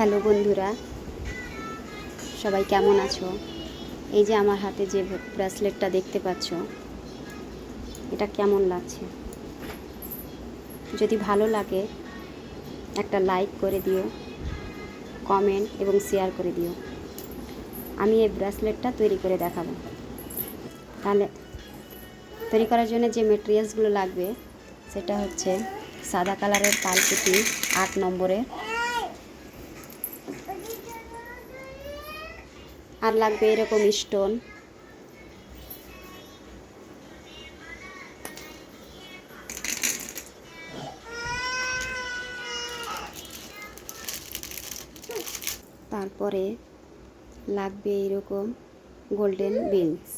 Hello বন্ধুরা, সবাই কেমন আছো? এই যে আমার হাতে যে ব্রেসলেটটা দেখতে পাচ্ছ, এটা কেমন লাগছে? যদি ভালো লাগে একটা লাইক করে দিও, কমেন্ট এবং শেয়ার করে দিও। আমি এই ব্রেসলেটটা তৈরি করে দেখাবো। তাহলে তৈরি করার জন্য যে মেটেরিয়ালসগুলো লাগবে সেটা হচ্ছে সাদা কালারের পালপুটি 8 নম্বরের, আর লাগবে এরকম স্টোন, তারপরে লাগবে এরকম গোল্ডেন বিনস,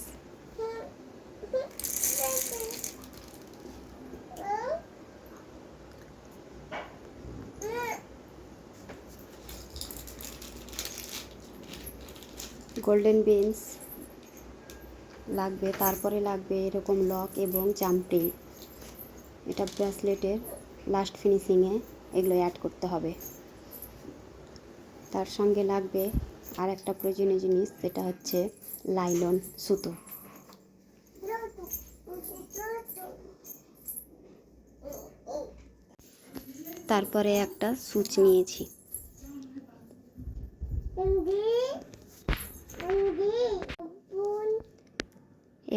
লাগবে। তারপরে লাগবে এরকম লক এবং জাম্পিং। এটা ব্রেসলেটের লাস্ট ফিনিশিংয়ে এগুলো অ্যাড করতে হবে। তার সঙ্গে লাগবে আর একটা প্রয়োজনীয় জিনিস, সেটা হচ্ছে লাইলন সুতো। তারপরে একটা সুচ নিয়েছি।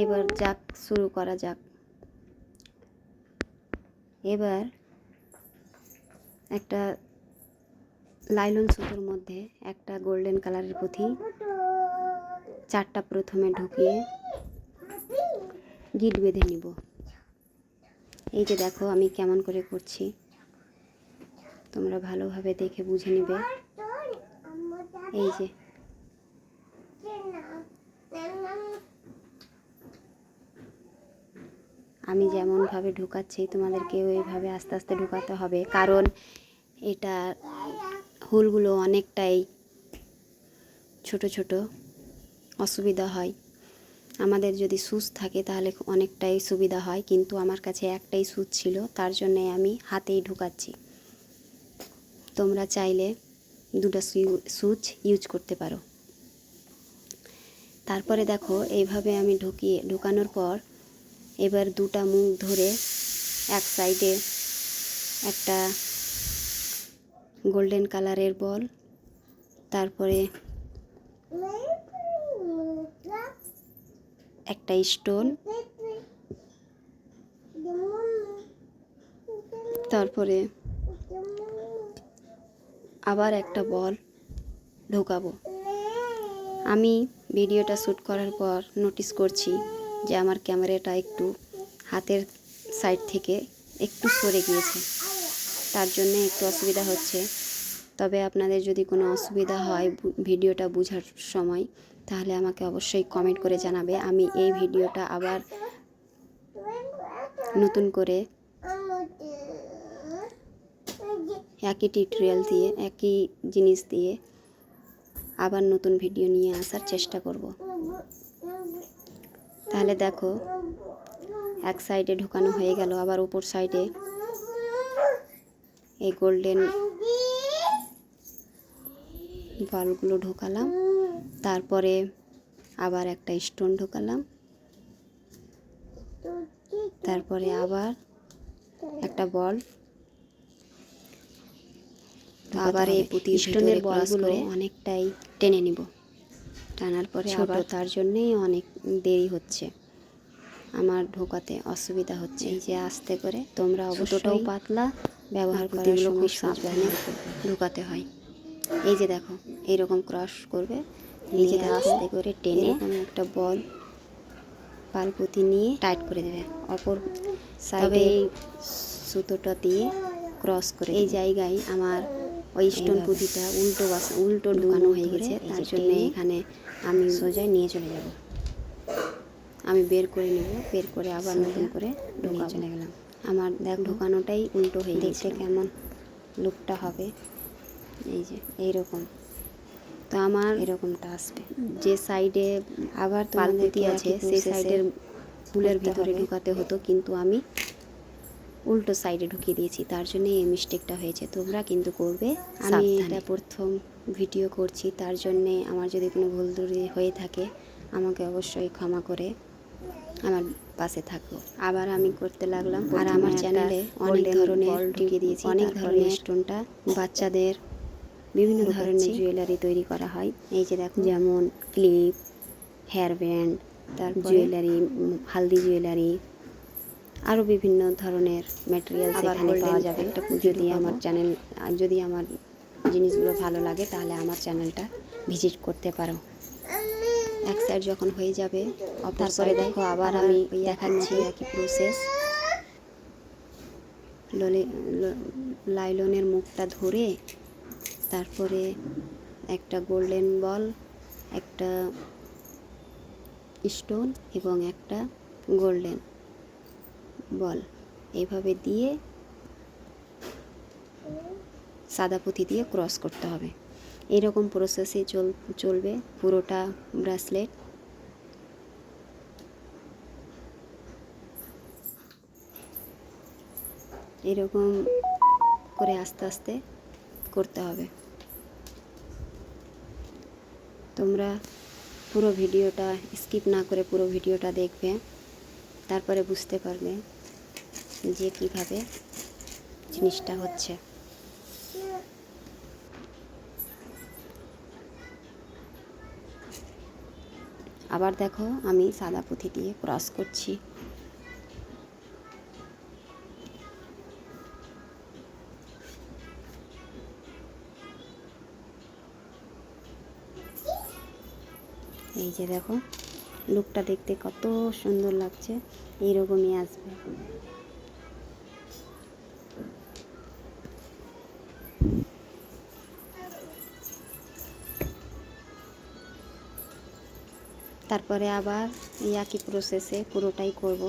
এবার যাক, শুরু করা যাক। এবার একটা লাইলন সুতোর মধ্যে একটা গোল্ডেন কালারের পুঁথি 4টা প্রথমে ঢুকিয়ে গিট বেঁধে নিব। এই যে দেখো আমি কেমন করে করছি, তোমরা ভালোভাবে দেখে বুঝে নিবে। এই যে আমি যেমনভাবে ঢুকাচ্ছি তোমাদেরকেও এইভাবে আস্তে আস্তে ঢুকাতে হবে, কারণ এটা হুলগুলো অনেকটাই ছোট ছোট, অসুবিধা হয়। আমাদের যদি সুচ থাকে তাহলে অনেকটাই সুবিধা হয়, কিন্তু আমার কাছে একটাই সুচ ছিল, তার জন্যে আমি হাতেই ঢুকাচ্ছি। তোমরা চাইলে 2টা সুচ ইউজ করতে পারো। তারপরে দেখো এইভাবে আমি ঢুকানোর পর এবার 2টা মুখ ধরে এক সাইডে একটা গোল্ডেন কালারের বল, তারপরে একটা স্টোন, তারপরে আবার একটা বল ঢোকাবো। আমি ভিডিওটা শ্যুট করার পর নোটিস করছি যে আমার ক্যামেরাটা একটু হাতের সাইড থেকে একটু সরে গিয়েছে, তার জন্য একটু অসুবিধা হচ্ছে। তবে আপনাদের যদি কোনো অসুবিধা হয় ভিডিওটা বোঝার সময়, তাহলে আমাকে অবশ্যই কমেন্ট করে জানাবে। আমি এই ভিডিওটা আবার নতুন করে একই টিউটোরিয়াল দিয়ে, একই জিনিস দিয়ে আবার নতুন ভিডিও নিয়ে আসার চেষ্টা করব। তাহলে দেখো এক সাইডে ঢুকানো হয়ে গেল, আবার উপর সাইডে এই গোল্ডেন বলগুলো ঢোকালাম, তারপরে আবার একটা স্টোন ঢোকালাম, তারপরে আবার একটা বল। আবার এই স্টোনের বলগুলো অনেকটাই টেনে নিব, টানার পরে আবার তার জন্যেই অনেক দেরি হচ্ছে, আমার ঢোকাতে অসুবিধা হচ্ছে। এই যে আস্তে করে, তোমরা অবশ্যই পাতলা ব্যবহার করার সময় খুব সাবধানে ঢোকাতে হয়। এই যে দেখো এইরকম ক্রস করবে, এই যে আস্তে করে টেনে একটা বল পালপুতি নিয়ে টাইট করে দেবে অপর সাইডে। এই সুতোটা দিয়ে ক্রস করে এই জায়গায় আমার ওই স্টোন পুঁতিটা উল্টো ঢুকানো হয়ে গেছে, তার জন্য এখানে আমি সোজাই নিয়ে চলে যাব। আমি বের করে নেব, বের করে আবার নতুন করে ঢোকা চলে গেলাম। আমার দেখ ঢোকানোটাই উল্টো হয়ে গেছে, কেমন লুকটা হবে। এই যে এইরকম, তো আমার এরকমটা আসবে। যে সাইডে আবার পালপুতি আছে সেই সাইডের ফুলের ভিতরে ঢুকাতে হতো, কিন্তু আমি উল্টো সাইডে ঢুকিয়ে দিয়েছি, তার জন্য এই মিস্টেকটা হয়েছে। তোমরা কিন্তু করবে। আমি এটা প্রথম ভিডিও করছি, তার জন্যে আমার যদি কোনো ভুল ত্রুটি হয়ে থাকে আমাকে অবশ্যই ক্ষমা করে আমার পাশে থাকো। আবার আমি করতে লাগলাম। আর আমার চ্যানেলে অনেক ধরনের বল ঢুকিয়ে দিয়েছি, অনেক ধরনের স্টোনটা বাচ্চাদের বিভিন্ন ধরনের জুয়েলারি তৈরি করা হয়। এই যে দেখো, যেমন ক্লিপ, হেয়ার ব্যান্ড, তারপর জুয়েলারি, হালদি জুয়েলারি, আরও বিভিন্ন ধরনের ম্যাটেরিয়ালস এখানে পাওয়া যাবে। যদি আমার জিনিসগুলো ভালো লাগে তাহলে আমার চ্যানেলটা ভিজিট করতে পারো। এক সাইড যখন হয়ে যাবে তারপরে দেখো আবার আমি দেখাচ্ছি একই প্রসেস। লাইলনের মুখটা ধরে তারপরে একটা গোল্ডেন বল, একটা স্টোন এবং একটা গোল্ডেন বল এইভাবে দিয়ে সাদা পুঁতি দিয়ে ক্রস করতে হবে। এরকম প্রসেসে চলবে পুরোটা ব্রেসলেট। এরকম করে আস্তে আস্তে করতে হবে। তোমরা পুরো ভিডিওটা স্কিপ না করে পুরো ভিডিওটা দেখবে, তারপরে বুঝতে পারবে যে কিভাবে জিনিসটা হচ্ছে। আবার দেখো আমি সাদা পুঁতি দিয়ে ক্রস করছি। এই যে দেখো লুকটা দেখতে কত সুন্দর লাগছে, এইরকমই আসবে। তারপরে আবার এই একই প্রসেসে পুরোটাই করব।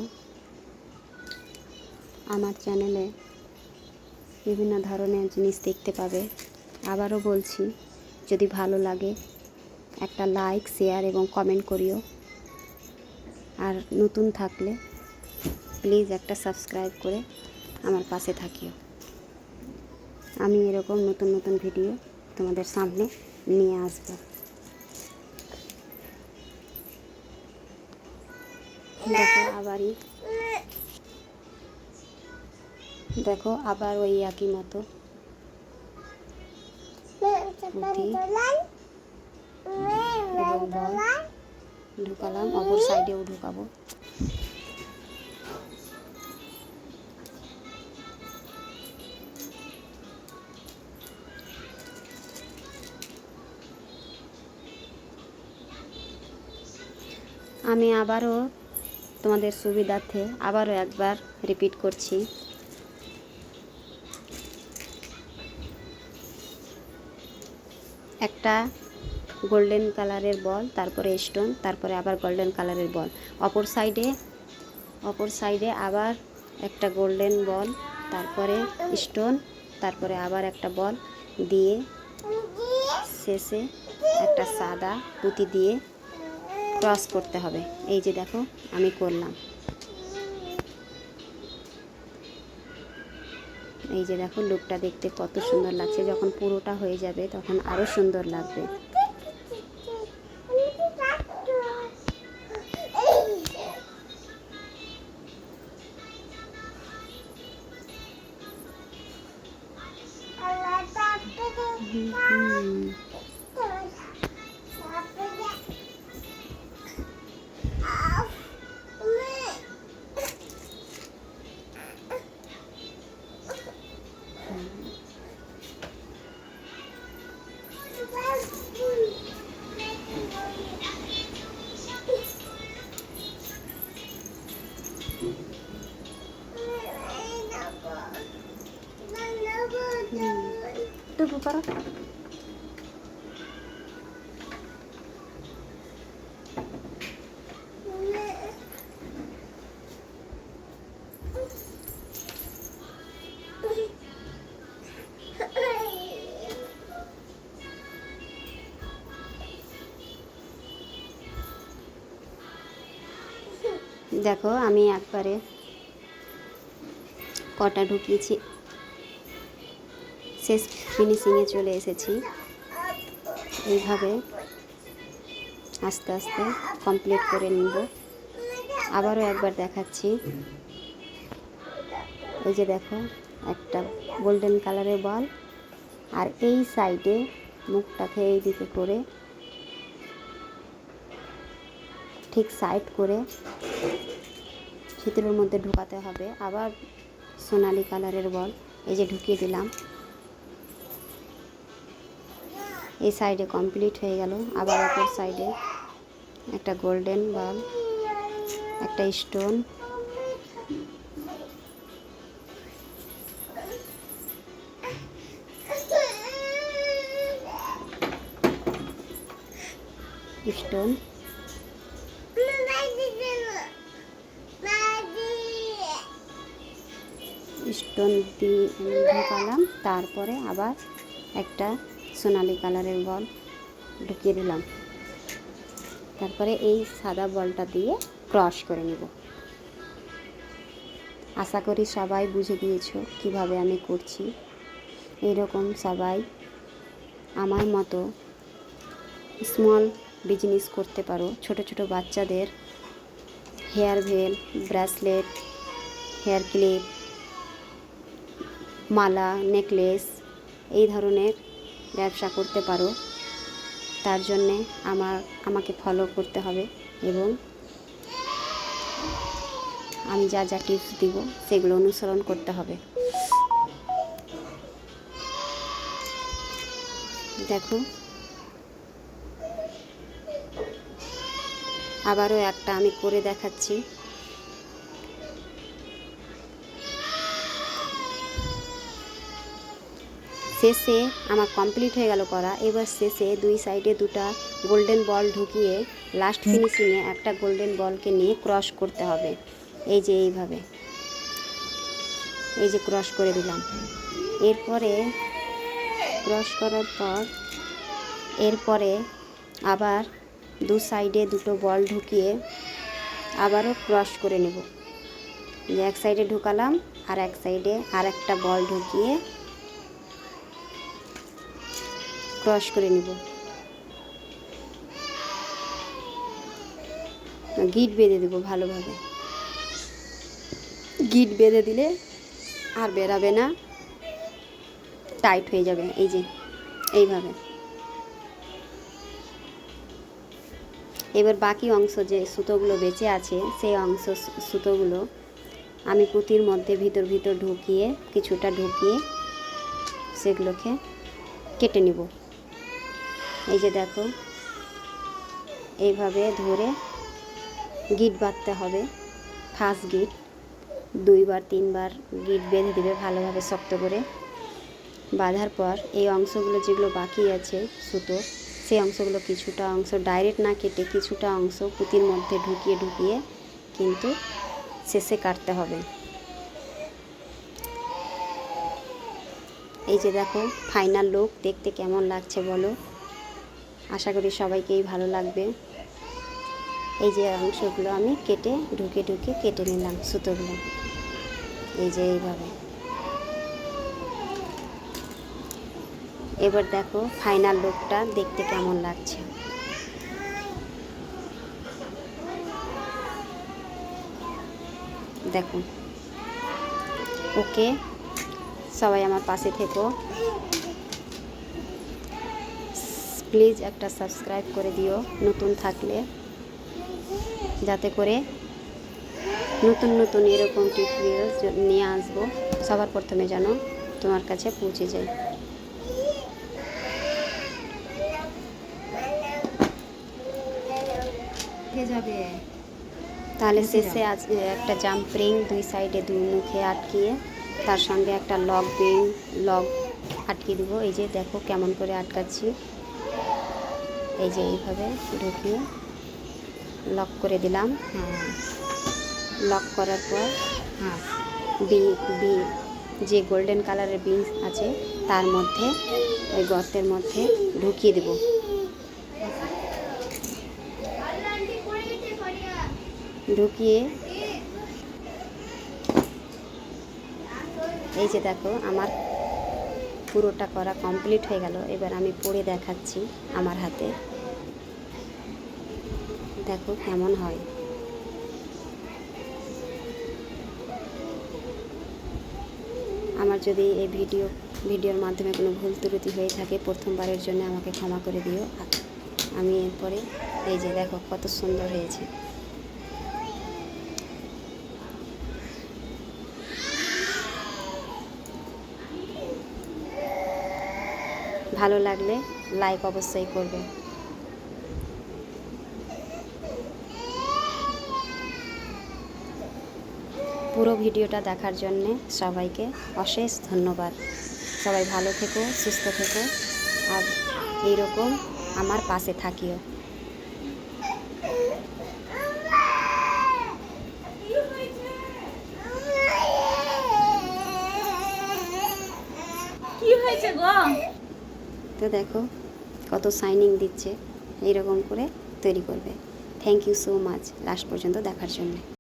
আমার চ্যানেলে বিভিন্ন ধরনের জিনিস দেখতে পাবে। আবারও বলছি, যদি ভালো লাগে একটা লাইক, শেয়ার এবং কমেন্ট করিও। আর নতুন থাকলে প্লিজ একটা সাবস্ক্রাইব করে আমার পাশে থাকিও। আমি এরকম নতুন নতুন ভিডিও তোমাদের সামনে নিয়ে আসব। দেখো আবার ওই একই মতো পুঁতি এবং বল ঢুকালাম, অপর সাইডেও ঢুকাবো। আমি আবারও তোমাদের সুবিধার্থে আবারও একবার রিপিট করছি। একটা গোল্ডেন কালারের বল, তারপরে স্টোন, তারপরে আবার গোল্ডেন কালারের বল, অপর সাইডে আবার একটা গোল্ডেন বল, তারপরে স্টোন, তারপরে আবার একটা বল দিয়ে শেষে একটা সাদা পুঁতি দিয়ে ক্রস করতে হবে। এই যে দেখো আমি করলাম। এই যে দেখো লুকটা দেখতে কত সুন্দর লাগছে। যখন পুরোটা হয়ে যাবে তখন আরো সুন্দর লাগবে। টুকু করো। দেখো আমি একবারে কটা ঢুকিয়েছি, শেষ ফিনিশিংয়ে চলে এসেছি। এইভাবে আস্তে আস্তে কমপ্লিট করে নিব। আবারও একবার দেখাচ্ছি। এই যে দেখো একটা গোল্ডেন কালারের বল, আর এই সাইডে মুখটাকে এই দিকে করে ঠিক সাইড করে ভিতরের মধ্যে ঢোকাতে হবে। আবার সোনালি কালারের বল এই যে ঢুকিয়ে দিলাম। এই সাইডে কমপ্লিট হয়ে গেল। আবার অপর সাইডে একটা গোল্ডেন বল, একটা স্টোন, স্টোন, স্টোন দিয়ে ঢোকালাম। তারপরে আবার একটা সোনালি কালারের বল ঢুকিয়ে দিলাম। তারপরে এই সাদা বলটা দিয়ে ক্রস করে নেব। আশা করি সবাই বুঝে গিয়েছো কিভাবে আমি করছি। এরকম সবাই আমার মতো স্মল বিজনেস করতে পারো। ছোট ছোট বাচ্চাদের হেয়ার ভেল, ব্রেসলেট, হেয়ার ক্লিপ, মালা, নেকলেস এই ধরনের ব্যবসা করতে পারো। তার জন্যে আমাকে ফলো করতে হবে এবং আমি যা যা টিপস দিব সেগুলো অনুসরণ করতে হবে। দেখো আবারও একটা আমি করে দেখাচ্ছি। শেষে আমার কমপ্লিট হয়ে গেল করা। এবার শেষে দুই সাইডে দুটা গোল্ডেন বল ঢুকিয়ে লাস্ট ফিনিশিংয়ে একটা গোল্ডেন বলকে নিয়ে ক্রস করতে হবে। এই যে এইভাবে এই যে ক্রস করে দিলাম। এরপরে ক্রস করার পর এরপরে আবার দু সাইডে দুটো বল ঢুকিয়ে আবারও ক্রস করে নেব। যে এক সাইডে ঢুকালাম আর এক সাইডে আর একটা বল ঢুকিয়ে ক্রস করে নিব। গিট বেঁধে দেব ভালোভাবে। গিট বেঁধে দিলে আর বেরাবে না, টাইট হয়ে যাবে। এই যে এইভাবে। এবার বাকি অংশ যে সুতোগুলো বেঁচে আছে সেই অংশ সুতোগুলো আমি পুঁতির মধ্যে ভিতর ভিতর ঢুকিয়ে কিছুটা ঢুকিয়ে সেগুলোকে কেটে নিব। এই যে দেখো এইভাবে ধরে গিট বাঁধতে হবে। ফার্স্ট গিট 2বার 3বার গিট বেঁধে দেবে ভালোভাবে শক্ত করে। বাঁধার পর এই অংশগুলো যেগুলো বাকি আছে সুতো, সেই অংশগুলো কিছুটা অংশ ডাইরেক্ট না কেটে কিছুটা অংশ পুঁতির মধ্যে ঢুকিয়ে ঢুকিয়ে কিন্তু শেষে কাটতে হবে। এই যে দেখো ফাইনাল লুক দেখতে কেমন লাগছে বলো। আশা করি সবাইকেই ভালো লাগবে। এই যে অংশগুলো আমি কেটে ঢুকে ঢুকে কেটে নিলাম সুতোগুলো। এই যে এইভাবে। এবার দেখো ফাইনাল লুকটা দেখতে কেমন লাগছে। দেখো ওকে, সবাই আমার পাশে থেকো। প্লিজ একটা সাবস্ক্রাইব করে দিও নতুন থাকলে, যাতে করে নতুন নতুন এরকম টিউটোরিয়াল নিয়ে আসবো সবার প্রথমে যেন তোমার কাছে পৌঁছে যায়। যাবে তাহলে শেষে আজ একটা জাম্পিং দুই সাইডে দুই মুখে আটকিয়ে তার সঙ্গে একটা লগ আটকিয়ে দেবো। এই যে দেখো কেমন করে আটকাচ্ছি। এই যে এইভাবে ঢুকিয়ে লক করে দিলাম। লক করার পর যে গোল্ডেন কালারের বিনস আছে তার মধ্যে ওই গর্তের মধ্যে ঢুকিয়ে দেব। ঢুকিয়ে এই যে দেখো আমার পুরোটা করা কমপ্লিট হয়ে গেল। এবার আমি পরে দেখাচ্ছি আমার হাতে, দেখো কেমন হয়। আমার যদি এই ভিডিওর মাধ্যমে কোনো ভুল ত্রুটি হয়ে থাকে প্রথমবারের জন্য আমাকে ক্ষমা করে দিও। আমি এরপরে এই যে দেখো কত সুন্দর হয়েছে। ভালো লাগলে লাইক অবশ্যই করবে। পুরো ভিডিওটা দেখার জন্যে সবাইকে অশেষ ধন্যবাদ। সবাই ভালো থেকো, সুস্থ থেকো, আর এইরকম আমার পাশে থাকিও। কি হয়েছে গো? তো দেখো কত শাইনিং দিচ্ছে, এইরকম করে তৈরি করবে। Thank you so much last পর্যন্ত দেখার জন্য।